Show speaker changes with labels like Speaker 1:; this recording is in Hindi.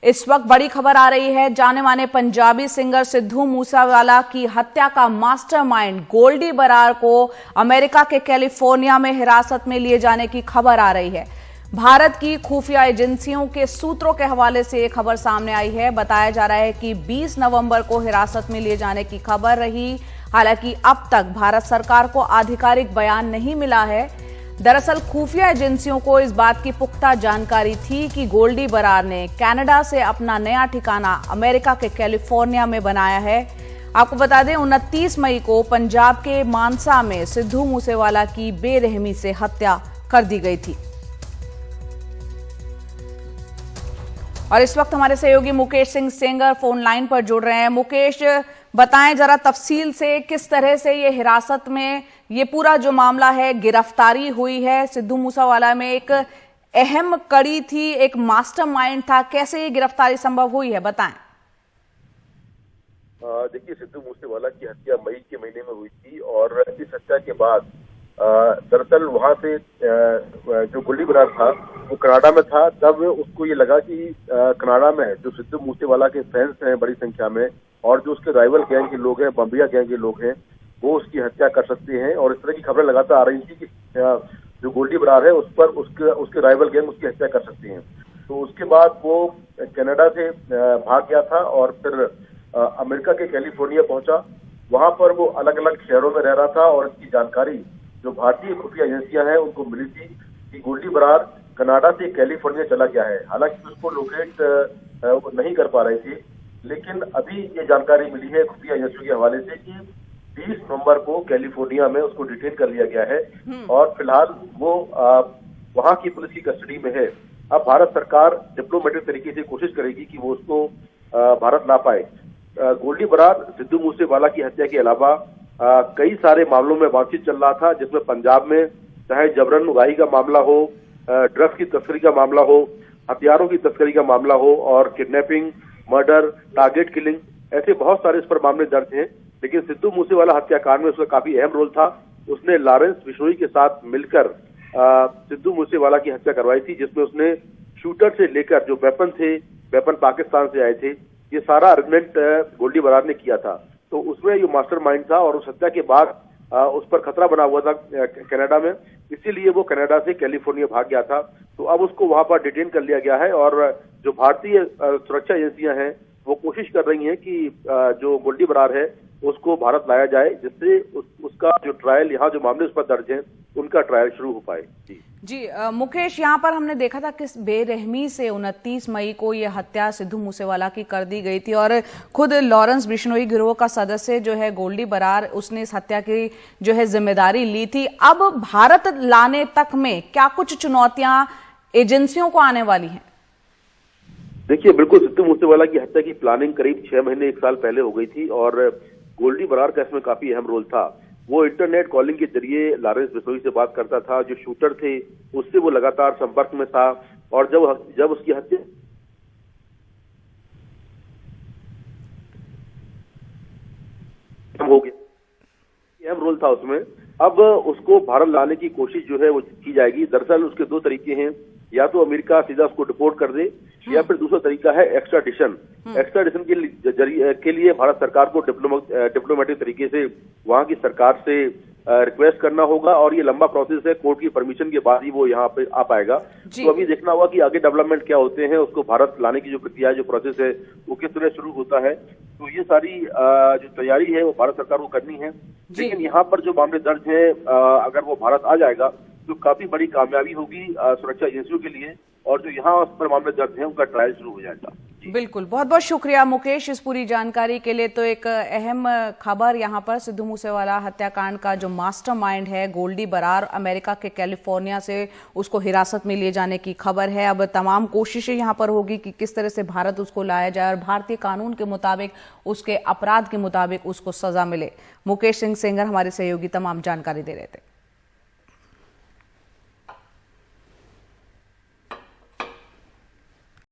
Speaker 1: इस वक्त बड़ी खबर आ रही है। जाने माने पंजाबी सिंगर सिद्धू मूसेवाला की हत्या का मास्टरमाइंड गोल्डी बरार को अमेरिका के कैलिफोर्निया में हिरासत में लिए जाने की खबर आ रही है। भारत की खुफिया एजेंसियों के सूत्रों के हवाले से यह खबर सामने आई है। बताया जा रहा है कि 20 नवंबर को हिरासत में लिए जाने की खबर रही। हालांकि अब तक भारत सरकार को आधिकारिक बयान नहीं मिला है। दरअसल खुफिया एजेंसियों को इस बात की पुख्ता जानकारी थी कि गोल्डी बरार ने कनाडा से अपना नया ठिकाना अमेरिका के कैलिफोर्निया में बनाया है। आपको बता दें 29 मई को पंजाब के मानसा में सिद्धू मूसेवाला की बेरहमी से हत्या कर दी गई थी। और इस वक्त हमारे सहयोगी मुकेश सिंह सेंगर फोन लाइन पर जुड़ रहे हैं। मुकेश, बताएं जरा तफसील से किस तरह से ये हिरासत में ये पूरा जो मामला है, गिरफ्तारी हुई है। सिद्धू मूसेवाला में एक अहम कड़ी थी, एक मास्टरमाइंड था, कैसे ये गिरफ्तारी संभव हुई है, बताएं।
Speaker 2: देखिए, सिद्धू मूसेवाला की हत्या मई के महीने में हुई थी और इस हत्या के बाद दरअसल वहां से जो गोल्डी बरार था वो कनाडा में था। तब उसको ये लगा कि कनाडा में जो सिद्धू मूसेवाला के फैंस हैं बड़ी संख्या में और जो उसके राइवल गैंग के लोग हैं, बम्बिया गैंग के लोग हैं, वो उसकी हत्या कर सकते हैं। और इस तरह की खबरें लगातार आ रही थी कि जो गोल्डी बरार है उस पर उसके राइवल गैंग उसकी हत्या कर सकते हैं। तो उसके बाद वो कनाडा से भाग गया था और फिर अमेरिका के कैलिफोर्निया पहुंचा। वहां पर वो अलग अलग शहरों में रह रहा था और इसकी जानकारी जो भारतीय खुफिया एजेंसियां हैं उनको मिली थी कि गोल्डी बरार कनाडा से कैलिफोर्निया चला गया है। हालांकि उसको लोकेट नहीं कर पा रहे थे, लेकिन अभी ये जानकारी मिली है खुफिया एजेंसियों के हवाले से कि 20 नवंबर को कैलिफोर्निया में उसको डिटेन कर लिया गया है और फिलहाल वो वहां की पुलिस की कस्टडी में है। अब भारत सरकार डिप्लोमेटिक तरीके से कोशिश करेगी कि वो उसको भारत ला पाए। गोल्डी बरार सिद्धू मूसेवाला की हत्या के अलावा कई सारे मामलों में बातचीत चल रहा था, जिसमें पंजाब में चाहे जबरन उगाही का मामला हो, ड्रग्स की तस्करी का मामला हो, हथियारों की तस्करी का मामला हो और किडनैपिंग, मर्डर, टारगेट किलिंग, ऐसे बहुत सारे इस पर मामले दर्ज हैं। लेकिन सिद्धू मूसेवाला हत्याकांड में उसका काफी अहम रोल था। उसने लॉरेंस बिश्नोई के साथ मिलकर सिद्धू मूसेवाला की हत्या करवाई थी, जिसमें उसने शूटर से लेकर जो वेपन थे, वेपन पाकिस्तान से आए थे, ये सारा अरेंजमेंट गोल्डी बरार ने किया था। तो उसमें ये मास्टरमाइंड था और उस हत्या के बाद उस पर खतरा बना हुआ था कनाडा में, इसीलिए वो कनाडा से कैलिफोर्निया भाग गया था। तो अब उसको वहां पर डिटेन कर लिया गया है और जो भारतीय सुरक्षा एजेंसियां हैं वो कोशिश कर रही हैं कि जो गोल्डी बरार है उसको भारत लाया जाए, जिससे उसका जो ट्रायल, यहाँ जो मामले उस पर दर्ज हैं, उनका ट्रायल शुरू हो पाए।
Speaker 1: जी मुकेश, यहाँ पर हमने देखा था किस बेरहमी से 29 मई को ये हत्या सिद्धू मूसेवाला की कर दी गई थी और खुद लॉरेंस बिश्नोई गिरोह का सदस्य जो है गोल्डी बरार, उसने इस हत्या की जो है जिम्मेदारी ली थी। अब भारत लाने तक में क्या कुछ चुनौतियां एजेंसियों को आने वाली हैं?
Speaker 2: देखिए, बिल्कुल सिद्धू मूसेवाला की हत्या की प्लानिंग करीब 6 महीने 1 साल पहले हो गई थी और गोल्डी बरार का इसमें काफी अहम रोल था। वो इंटरनेट कॉलिंग के जरिए लॉरेंस बिश्नोई से बात करता था। जो शूटर थे उससे वो लगातार संपर्क में था और जब उसकी हत्या हो गई, अहम रोल था उसमें। अब उसको भारत लाने की कोशिश जो है वो की जाएगी। दरअसल उसके 2 तरीके हैं, या तो अमेरिका सीधा उसको डिपोर्ट कर दे या फिर दूसरा तरीका है एक्स्ट्राडिशन। एक्स्ट्राडिशन के लिए भारत सरकार को डिप्लोमेटिक तरीके से वहां की सरकार से रिक्वेस्ट करना होगा और ये लंबा प्रोसेस है। कोर्ट की परमिशन के बाद ही वो यहाँ पे आ पाएगा। तो अभी देखना होगा कि आगे डेवलपमेंट क्या होते हैं, उसको भारत लाने की जो प्रक्रिया है, जो प्रोसेस है, वो किस तरह शुरू होता है। तो ये सारी जो तैयारी है वो भारत सरकार को करनी है। लेकिन यहाँ पर जो मामले दर्ज है, अगर वो भारत आ जाएगा तो काफी बड़ी कामयाबी होगी सुरक्षा एजेंसियों के लिए और जो यहाँ उस पर मामले दर्ज हैं उनका ट्रायल शुरू हो जाएगा।
Speaker 1: बिल्कुल, बहुत बहुत शुक्रिया मुकेश इस पूरी जानकारी के लिए। तो एक अहम खबर यहाँ पर सिद्धू मूसेवाला हत्याकांड का जो मास्टरमाइंड है गोल्डी बरार, अमेरिका के कैलिफोर्निया से उसको हिरासत में लिए जाने की खबर है। अब तमाम कोशिशें यहाँ पर होगी कि किस तरह से भारत उसको लाया जाए और भारतीय कानून के मुताबिक, उसके अपराध के मुताबिक उसको सजा मिले। मुकेश सिंह सेंगर हमारे सहयोगी तमाम जानकारी दे रहे थे।